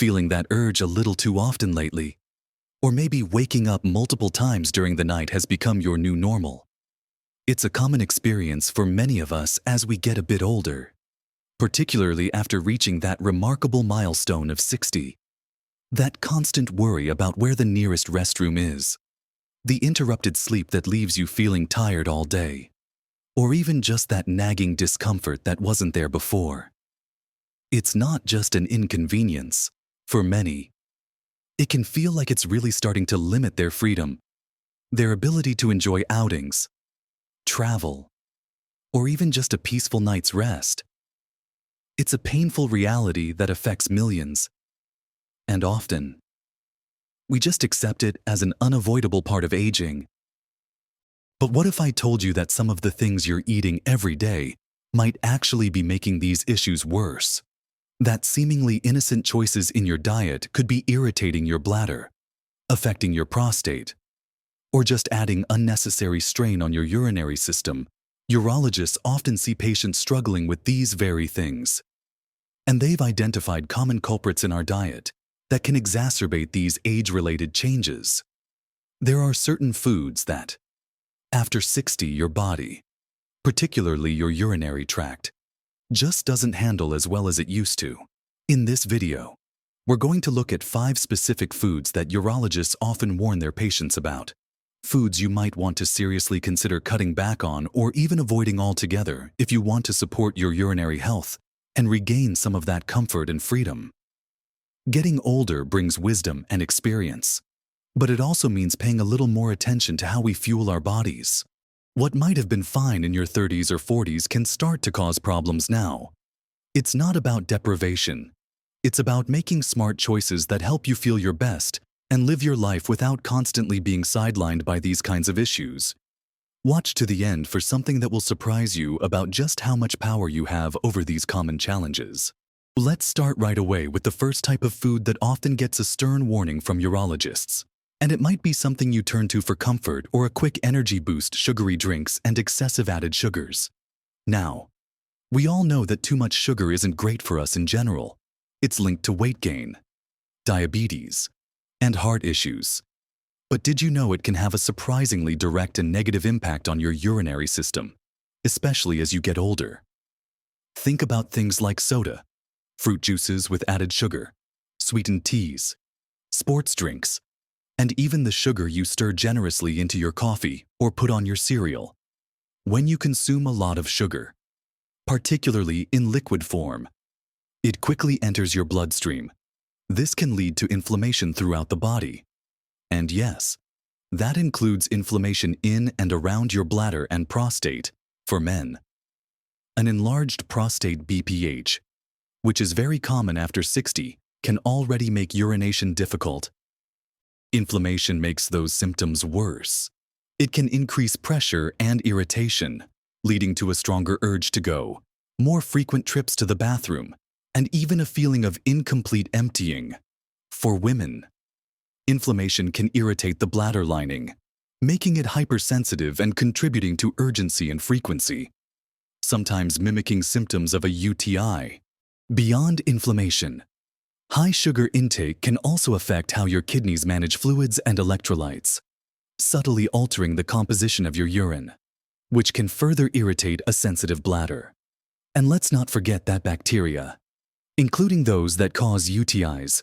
feeling that urge a little too often lately? Or maybe waking up multiple times during the night has become your new normal. It's a common experience for many of us as we get a bit older, particularly after reaching that remarkable milestone of 60. That constant worry about where the nearest restroom is, the interrupted sleep that leaves you feeling tired all day, or even just that nagging discomfort that wasn't there before. It's not just an inconvenience. For many, it can feel like it's really starting to limit their freedom, their ability to enjoy outings, travel, or even just a peaceful night's rest. It's a painful reality that affects millions, and often, we just accept it as an unavoidable part of aging. But what if I told you that some of the things you're eating every day might actually be making these issues worse? That seemingly innocent choices in your diet could be irritating your bladder, affecting your prostate, or just adding unnecessary strain on your urinary system. Urologists often see patients struggling with these very things. And they've identified common culprits in our diet that can exacerbate these age-related changes. There are certain foods that, after 60, your body, particularly your urinary tract, just doesn't handle as well as it used to. In this video, we're going to look at 5 specific foods that urologists often warn their patients about. Foods you might want to seriously consider cutting back on or even avoiding altogether if you want to support your urinary health and regain some of that comfort and freedom. Getting older brings wisdom and experience, but it also means paying a little more attention to how we fuel our bodies. What might have been fine in your 30s or 40s can start to cause problems now. It's not about deprivation. It's about making smart choices that help you feel your best and live your life without constantly being sidelined by these kinds of issues. Watch to the end for something that will surprise you about just how much power you have over these common challenges. Let's start right away with the first type of food that often gets a stern warning from urologists. And it might be something you turn to for comfort or a quick energy boost: sugary drinks and excessive added sugars. Now, we all know that too much sugar isn't great for us in general. It's linked to weight gain, diabetes, and heart issues. But did you know it can have a surprisingly direct and negative impact on your urinary system, especially as you get older? Think about things like soda, fruit juices with added sugar, sweetened teas, sports drinks, and even the sugar you stir generously into your coffee or put on your cereal. When you consume a lot of sugar, particularly in liquid form, it quickly enters your bloodstream. This can lead to inflammation throughout the body. And yes, that includes inflammation in and around your bladder and prostate for men. An enlarged prostate BPH, which is very common after 60, can already make urination difficult. Inflammation makes those symptoms worse. It can increase pressure and irritation, leading to a stronger urge to go, more frequent trips to the bathroom, and even a feeling of incomplete emptying. For women, inflammation can irritate the bladder lining, making it hypersensitive and contributing to urgency and frequency, sometimes mimicking symptoms of a UTI. Beyond inflammation, high sugar intake can also affect how your kidneys manage fluids and electrolytes, subtly altering the composition of your urine, which can further irritate a sensitive bladder. And let's not forget that bacteria, including those that cause UTIs,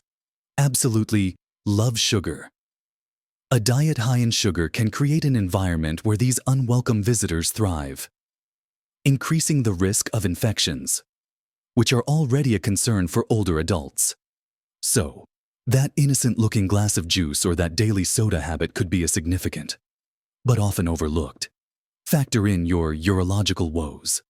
absolutely love sugar. A diet high in sugar can create an environment where these unwelcome visitors thrive, increasing the risk of infections, which are already a concern for older adults. So, that innocent-looking glass of juice or that daily soda habit could be a significant, but often overlooked, factor in your urological woes.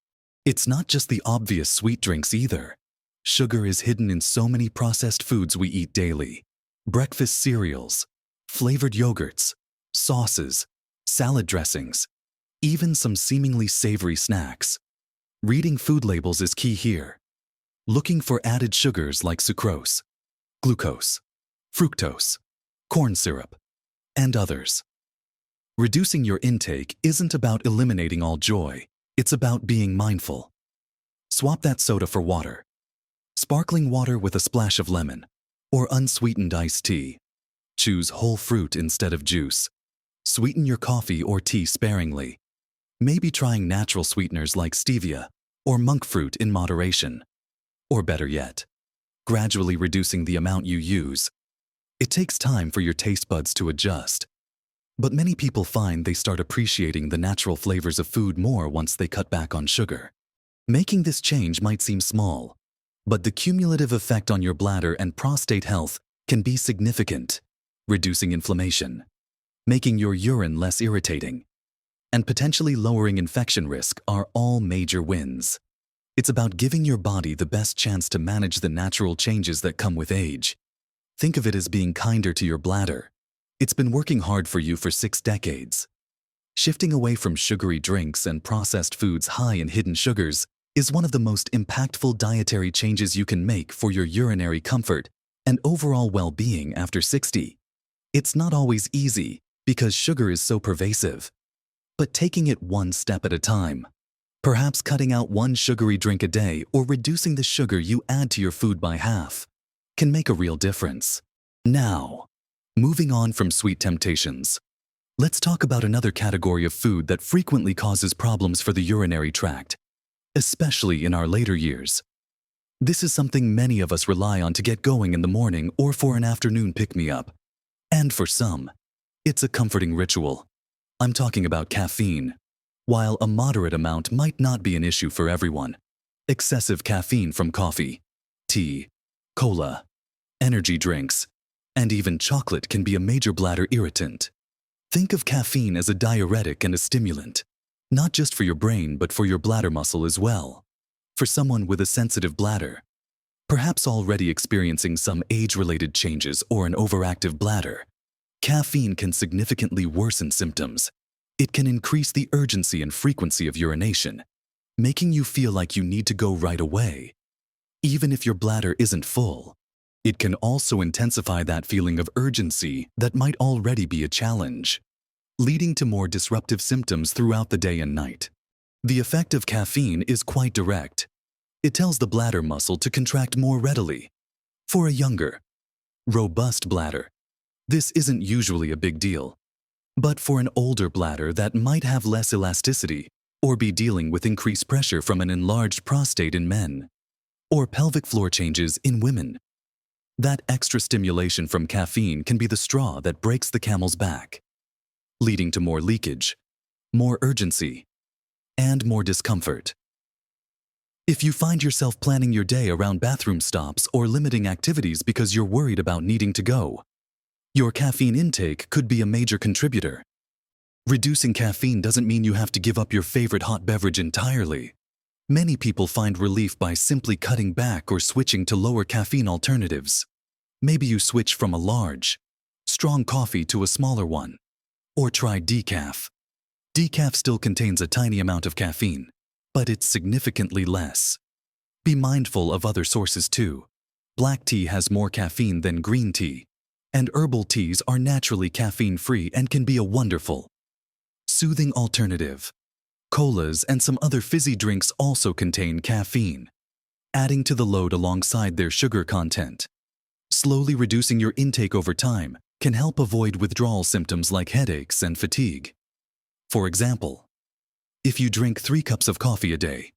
It's not just the obvious sweet drinks either. Sugar is hidden in so many processed foods we eat daily. Breakfast cereals, flavored yogurts, sauces, salad dressings, even some seemingly savory snacks. Reading food labels is key here. Looking for added sugars like sucrose, glucose, fructose, corn syrup, and others. Reducing your intake isn't about eliminating all joy, it's about being mindful. Swap that soda for water. Sparkling water with a splash of lemon, or unsweetened iced tea. Choose whole fruit instead of juice. Sweeten your coffee or tea sparingly. Maybe trying natural sweeteners like stevia or monk fruit in moderation. Or better yet, gradually reducing the amount you use. It takes time for your taste buds to adjust. But many people find they start appreciating the natural flavors of food more once they cut back on sugar. Making this change might seem small, but the cumulative effect on your bladder and prostate health can be significant, reducing inflammation, making your urine less irritating, and potentially lowering infection risk are all major wins. It's about giving your body the best chance to manage the natural changes that come with age. Think of it as being kinder to your bladder. It's been working hard for you for 6 decades. Shifting away from sugary drinks and processed foods high in hidden sugars is one of the most impactful dietary changes you can make for your urinary comfort and overall well-being after 60. It's not always easy because sugar is so pervasive, but taking it one step at a time, perhaps cutting out 1 sugary drink a day or reducing the sugar you add to your food by half, can make a real difference. Now, moving on from sweet temptations, let's talk about another category of food that frequently causes problems for the urinary tract, especially in our later years. This is something many of us rely on to get going in the morning or for an afternoon pick-me-up. And for some, it's a comforting ritual. I'm talking about caffeine. While a moderate amount might not be an issue for everyone, excessive caffeine from coffee, tea, cola, energy drinks, and even chocolate can be a major bladder irritant. Think of caffeine as a diuretic and a stimulant, not just for your brain but for your bladder muscle as well. For someone with a sensitive bladder, perhaps already experiencing some age-related changes or an overactive bladder, caffeine can significantly worsen symptoms. It can increase the urgency and frequency of urination, making you feel like you need to go right away. Even if your bladder isn't full, it can also intensify that feeling of urgency that might already be a challenge, leading to more disruptive symptoms throughout the day and night. The effect of caffeine is quite direct. It tells the bladder muscle to contract more readily. For a younger, robust bladder, this isn't usually a big deal. But for an older bladder that might have less elasticity or be dealing with increased pressure from an enlarged prostate in men, or pelvic floor changes in women, that extra stimulation from caffeine can be the straw that breaks the camel's back, leading to more leakage, more urgency, and more discomfort. If you find yourself planning your day around bathroom stops or limiting activities because you're worried about needing to go, your caffeine intake could be a major contributor. Reducing caffeine doesn't mean you have to give up your favorite hot beverage entirely. Many people find relief by simply cutting back or switching to lower caffeine alternatives. Maybe you switch from a large, strong coffee to a smaller one. Or try decaf. Decaf still contains a tiny amount of caffeine, but it's significantly less. Be mindful of other sources too. Black tea has more caffeine than green tea, and herbal teas are naturally caffeine-free and can be a wonderful, soothing alternative. Colas and some other fizzy drinks also contain caffeine, adding to the load alongside their sugar content. Slowly reducing your intake over time can help avoid withdrawal symptoms like headaches and fatigue. For example, if you drink 3 cups of coffee a day,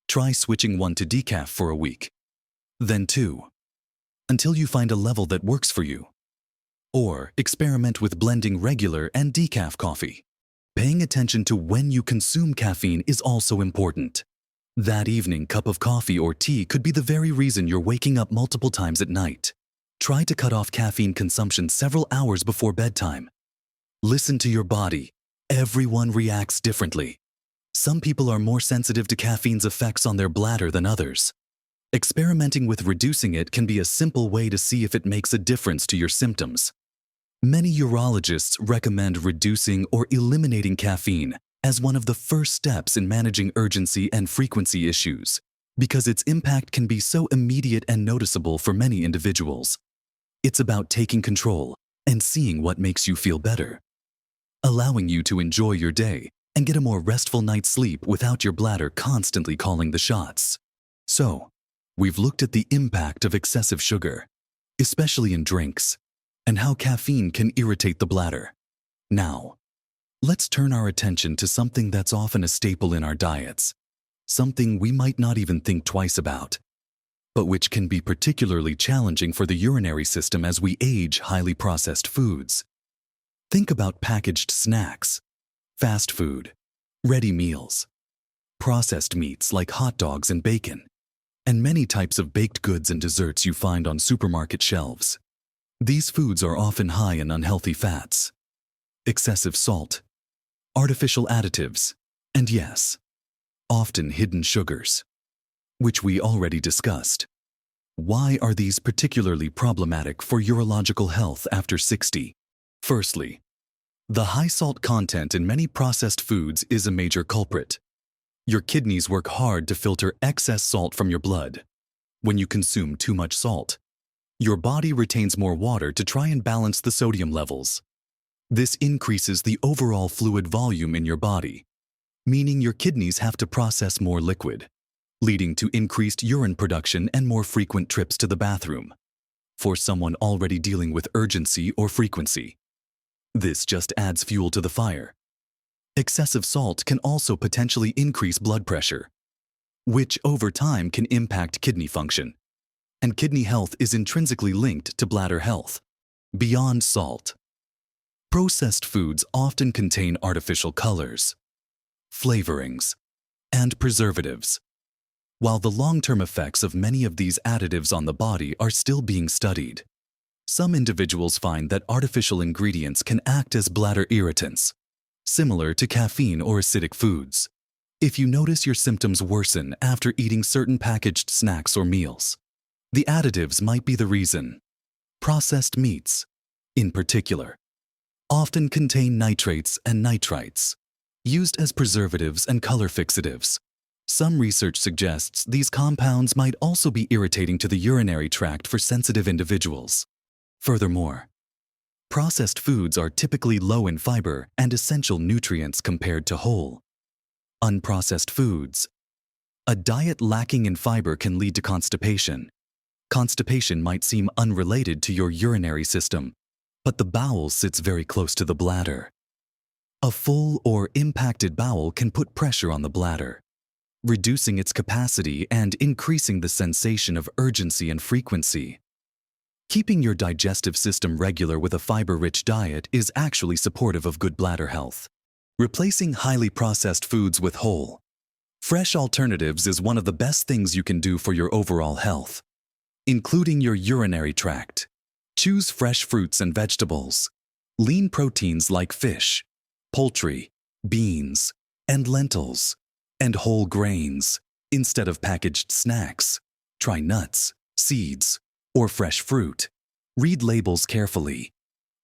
try switching 1 to decaf for a week, then 2, until you find a level that works for you. Or experiment with blending regular and decaf coffee. Paying attention to when you consume caffeine is also important. That evening cup of coffee or tea could be the very reason you're waking up multiple times at night. Try to cut off caffeine consumption several hours before bedtime. Listen to your body. Everyone reacts differently. Some people are more sensitive to caffeine's effects on their bladder than others. Experimenting with reducing it can be a simple way to see if it makes a difference to your symptoms. Many urologists recommend reducing or eliminating caffeine as one of the first steps in managing urgency and frequency issues, because its impact can be so immediate and noticeable for many individuals. It's about taking control and seeing what makes you feel better, allowing you to enjoy your day and get a more restful night's sleep without your bladder constantly calling the shots. So, we've looked at the impact of excessive sugar, especially in drinks, and how caffeine can irritate the bladder. Now, let's turn our attention to something that's often a staple in our diets, something we might not even think twice about, but which can be particularly challenging for the urinary system as we age: highly processed foods. Think about packaged snacks, fast food, ready meals, processed meats like hot dogs and bacon, and many types of baked goods and desserts you find on supermarket shelves. These foods are often high in unhealthy fats, excessive salt, artificial additives, and yes, often hidden sugars, which we already discussed. Why are these particularly problematic for urological health after 60? Firstly, the high salt content in many processed foods is a major culprit. Your kidneys work hard to filter excess salt from your blood. When you consume too much salt, your body retains more water to try and balance the sodium levels. This increases the overall fluid volume in your body, meaning your kidneys have to process more liquid, leading to increased urine production and more frequent trips to the bathroom for someone already dealing with urgency or frequency. This just adds fuel to the fire. Excessive salt can also potentially increase blood pressure, which over time can impact kidney function. And kidney health is intrinsically linked to bladder health. Beyond salt, processed foods often contain artificial colors, flavorings, and preservatives. While the long-term effects of many of these additives on the body are still being studied, some individuals find that artificial ingredients can act as bladder irritants, similar to caffeine or acidic foods. If you notice your symptoms worsen after eating certain packaged snacks or meals, the additives might be the reason. Processed meats, in particular, often contain nitrates and nitrites, used as preservatives and color fixatives. Some research suggests these compounds might also be irritating to the urinary tract for sensitive individuals. Furthermore, processed foods are typically low in fiber and essential nutrients compared to whole, unprocessed foods. A diet lacking in fiber can lead to constipation. Constipation might seem unrelated to your urinary system, but the bowel sits very close to the bladder. A full or impacted bowel can put pressure on the bladder, reducing its capacity and increasing the sensation of urgency and frequency. Keeping your digestive system regular with a fiber-rich diet is actually supportive of good bladder health. Replacing highly processed foods with whole, fresh alternatives is one of the best things you can do for your overall health, including your urinary tract. Choose fresh fruits and vegetables, lean proteins like fish, poultry, beans, and lentils, and whole grains. Instead of packaged snacks, try nuts, seeds, or fresh fruit. Read labels carefully,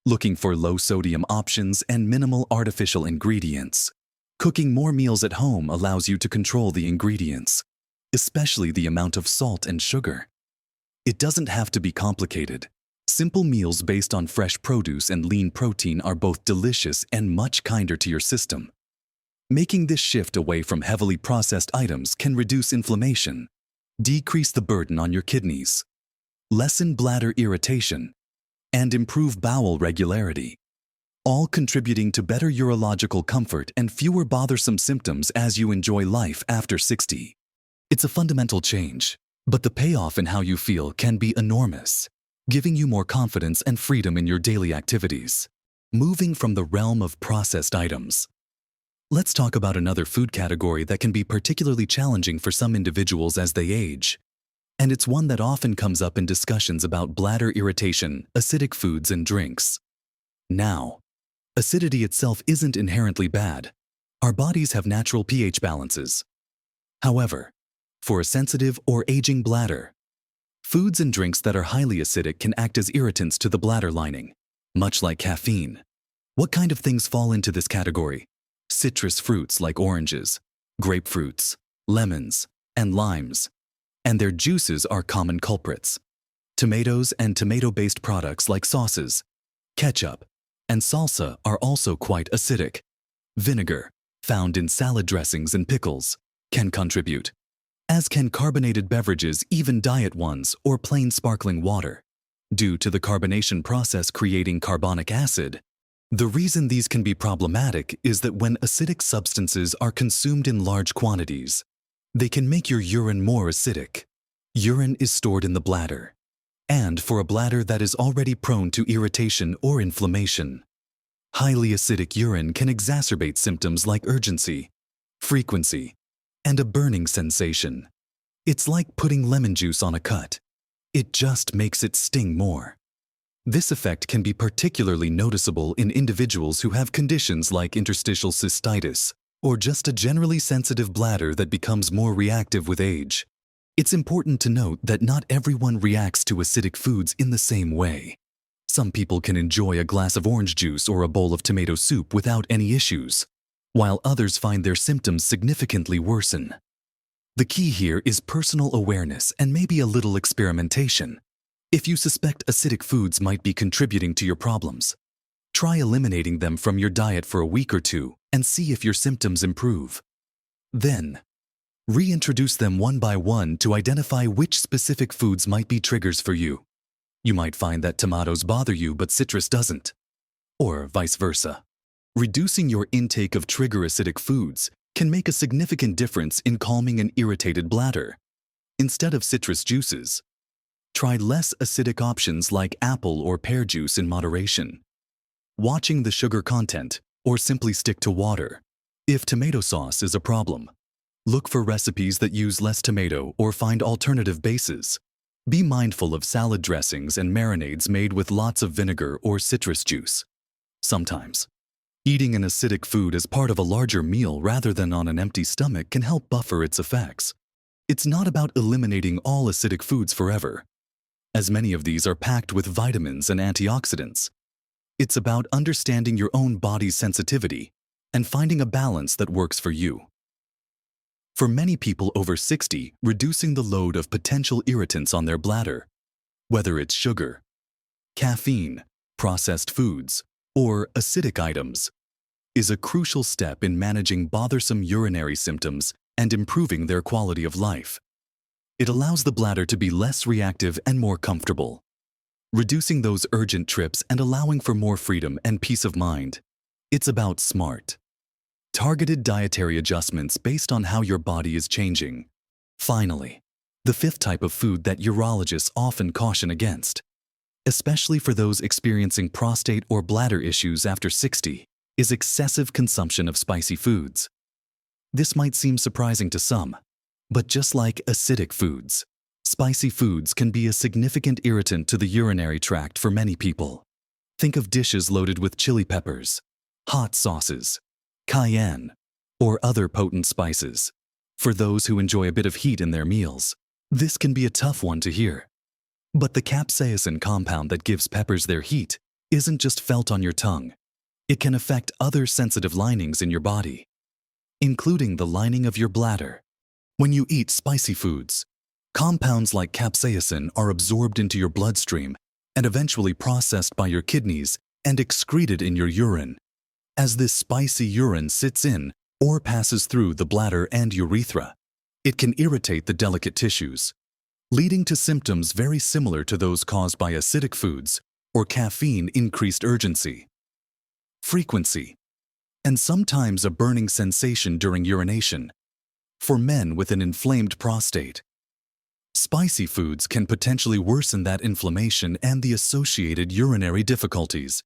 looking for low-sodium options and minimal artificial ingredients. Cooking more meals at home allows you to control the ingredients, especially the amount of salt and sugar. It doesn't have to be complicated. Simple meals based on fresh produce and lean protein are both delicious and much kinder to your system. Making this shift away from heavily processed items can reduce inflammation, decrease the burden on your kidneys, lessen bladder irritation, and improve bowel regularity, all contributing to better urological comfort and fewer bothersome symptoms as you enjoy life after 60. It's a fundamental change, but the payoff in how you feel can be enormous, giving you more confidence and freedom in your daily activities. Moving from the realm of processed items, let's talk about another food category that can be particularly challenging for some individuals as they age. And it's one that often comes up in discussions about bladder irritation, acidic foods, and drinks. Now, acidity itself isn't inherently bad. Our bodies have natural pH balances. However, for a sensitive or aging bladder, foods and drinks that are highly acidic can act as irritants to the bladder lining, much like caffeine. What kind of things fall into this category? Citrus fruits like oranges, grapefruits, lemons, and limes, and their juices are common culprits. Tomatoes and tomato-based products like sauces, ketchup, and salsa are also quite acidic. Vinegar, found in salad dressings and pickles, can contribute, as can carbonated beverages, even diet ones or plain sparkling water. due to the carbonation process creating carbonic acid. The reason these can be problematic is that when acidic substances are consumed in large quantities, they can make your urine more acidic. Urine is stored in the bladder, and for a bladder that is already prone to irritation or inflammation, highly acidic urine can exacerbate symptoms like urgency, frequency, and a burning sensation. It's like putting lemon juice on a cut. It just makes it sting more. This effect can be particularly noticeable in individuals who have conditions like interstitial cystitis or just a generally sensitive bladder that becomes more reactive with age. It's important to note that not everyone reacts to acidic foods in the same way. Some people can enjoy a glass of orange juice or a bowl of tomato soup without any issues, while others find their symptoms significantly worsen. The key here is personal awareness and maybe a little experimentation. If you suspect acidic foods might be contributing to your problems, try eliminating them from your diet for a week or two and see if your symptoms improve. Then, reintroduce them one by one to identify which specific foods might be triggers for you. You might find that tomatoes bother you but citrus doesn't, or vice versa. Reducing your intake of trigger acidic foods can make a significant difference in calming an irritated bladder. Instead of citrus juices, try less acidic options like apple or pear juice in moderation. Watching the sugar content, or simply stick to water. If tomato sauce is a problem, look for recipes that use less tomato or find alternative bases. Be mindful of salad dressings and marinades made with lots of vinegar or citrus juice. Sometimes, eating an acidic food as part of a larger meal rather than on an empty stomach can help buffer its effects. It's not about eliminating all acidic foods forever, as many of these are packed with vitamins and antioxidants. It's about understanding your own body's sensitivity and finding a balance that works for you. For many people over 60, reducing the load of potential irritants on their bladder, whether it's sugar, caffeine, processed foods, or acidic items, is a crucial step in managing bothersome urinary symptoms and improving their quality of life. It allows the bladder to be less reactive and more comfortable, reducing those urgent trips and allowing for more freedom and peace of mind. It's about smart, targeted dietary adjustments based on how your body is changing. Finally, the fifth type of food that urologists often caution against, especially for those experiencing prostate or bladder issues after 60, is excessive consumption of spicy foods. This might seem surprising to some, but just like acidic foods, spicy foods can be a significant irritant to the urinary tract for many people. Think of dishes loaded with chili peppers, hot sauces, cayenne, or other potent spices. For those who enjoy a bit of heat in their meals, this can be a tough one to hear. But the capsaicin compound that gives peppers their heat isn't just felt on your tongue. It can affect other sensitive linings in your body, including the lining of your bladder. When you eat spicy foods, compounds like capsaicin are absorbed into your bloodstream and eventually processed by your kidneys and excreted in your urine. As this spicy urine sits in or passes through the bladder and urethra, it can irritate the delicate tissues, leading to symptoms very similar to those caused by acidic foods or caffeine-increased urgency, frequency, and sometimes a burning sensation during urination. For men with an inflamed prostate, spicy foods can potentially worsen that inflammation and the associated urinary difficulties.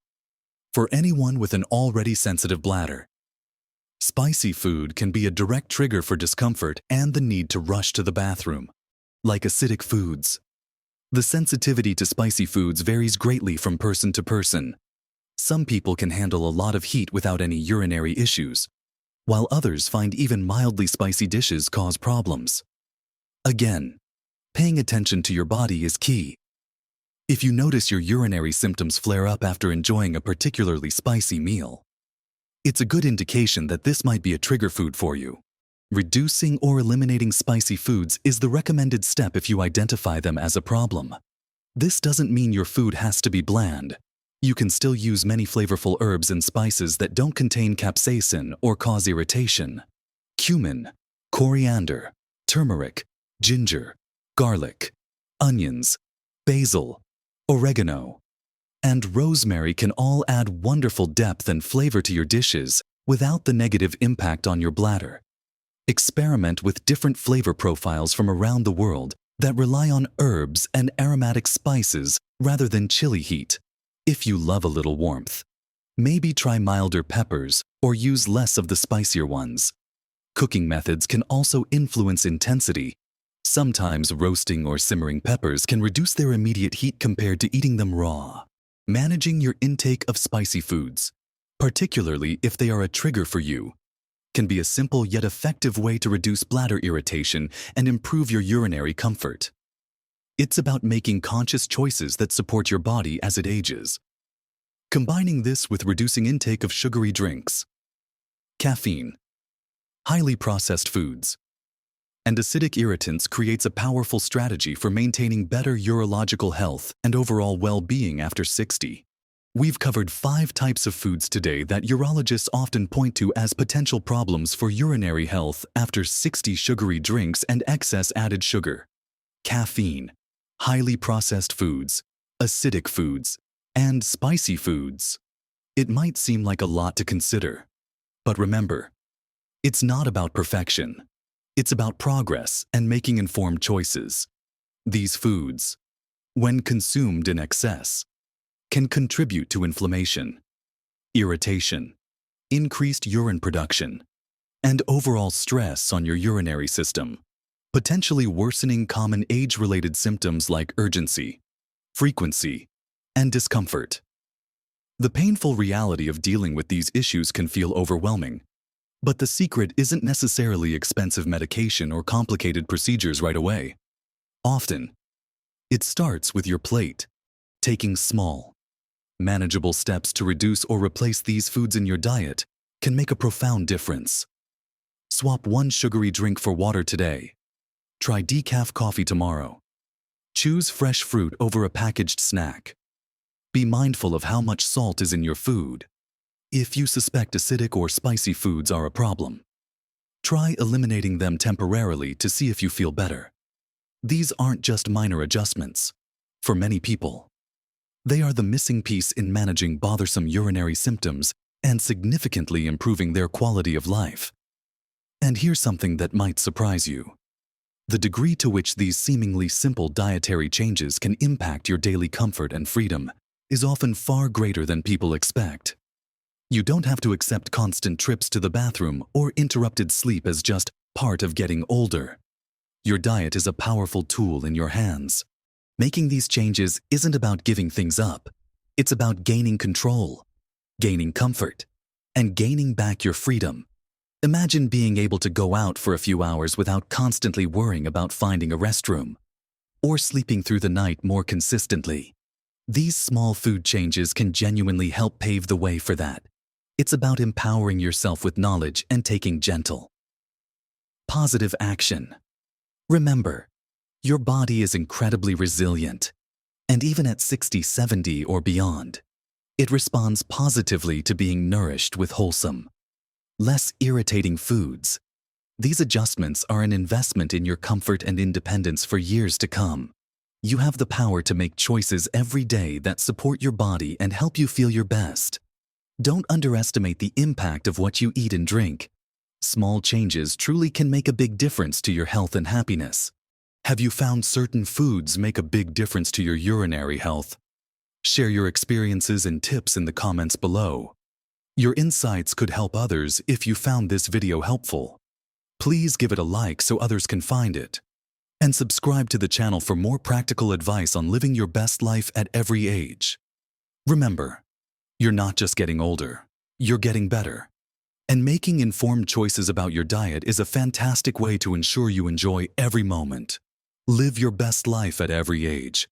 For anyone with an already sensitive bladder, spicy food can be a direct trigger for discomfort and the need to rush to the bathroom. Like acidic foods, the sensitivity to spicy foods varies greatly from person to person. Some people can handle a lot of heat without any urinary issues, while others find even mildly spicy dishes cause problems. Again, paying attention to your body is key. If you notice your urinary symptoms flare up after enjoying a particularly spicy meal, it's a good indication that this might be a trigger food for you. Reducing or eliminating spicy foods is the recommended step if you identify them as a problem. This doesn't mean your food has to be bland. You can still use many flavorful herbs and spices that don't contain capsaicin or cause irritation. Cumin, coriander, turmeric, ginger, garlic, onions, basil, oregano, and rosemary can all add wonderful depth and flavor to your dishes without the negative impact on your bladder. Experiment with different flavor profiles from around the world that rely on herbs and aromatic spices rather than chili heat. If you love a little warmth, maybe try milder peppers or use less of the spicier ones. Cooking methods can also influence intensity. Sometimes roasting or simmering peppers can reduce their immediate heat compared to eating them raw. Managing your intake of spicy foods, particularly if they are a trigger for you, can be a simple yet effective way to reduce bladder irritation and improve your urinary comfort. It's about making conscious choices that support your body as it ages. Combining this with reducing intake of sugary drinks, caffeine, highly processed foods, and acidic irritants creates a powerful strategy for maintaining better urological health and overall well-being after 60. We've covered 5 types of foods today that urologists often point to as potential problems for urinary health after 60: sugary drinks and excess added sugar, caffeine, highly processed foods, acidic foods, and spicy foods. It might seem like a lot to consider, but remember, it's not about perfection. It's about progress and making informed choices. These foods, when consumed in excess, can contribute to inflammation, irritation, increased urine production, and overall stress on your urinary system, potentially worsening common age-related symptoms like urgency, frequency, and discomfort. The painful reality of dealing with these issues can feel overwhelming, but the secret isn't necessarily expensive medication or complicated procedures right away. Often, it starts with your plate, taking small, manageable steps to reduce or replace these foods in your diet can make a profound difference. Swap one sugary drink for water today. Try decaf coffee tomorrow. Choose fresh fruit over a packaged snack. Be mindful of how much salt is in your food. If you suspect acidic or spicy foods are a problem, try eliminating them temporarily to see if you feel better. These aren't just minor adjustments. For many people, they are the missing piece in managing bothersome urinary symptoms and significantly improving their quality of life. And here's something that might surprise you. The degree to which these seemingly simple dietary changes can impact your daily comfort and freedom is often far greater than people expect. You don't have to accept constant trips to the bathroom or interrupted sleep as just part of getting older. Your diet is a powerful tool in your hands. Making these changes isn't about giving things up. It's about gaining control, gaining comfort, and gaining back your freedom. Imagine being able to go out for a few hours without constantly worrying about finding a restroom, or sleeping through the night more consistently. These small food changes can genuinely help pave the way for that. It's about empowering yourself with knowledge and taking gentle, positive action. Remember, your body is incredibly resilient, and even at 60, 70, or beyond, it responds positively to being nourished with wholesome, less irritating foods. These adjustments are an investment in your comfort and independence for years to come. You have the power to make choices every day that support your body and help you feel your best. Don't underestimate the impact of what you eat and drink. Small changes truly can make a big difference to your health and happiness. Have you found certain foods make a big difference to your urinary health? Share your experiences and tips in the comments below. Your insights could help others if you found this video helpful. Please give it a like so others can find it. And subscribe to the channel for more practical advice on living your best life at every age. Remember, you're not just getting older, you're getting better. And making informed choices about your diet is a fantastic way to ensure you enjoy every moment. Live your best life at every age.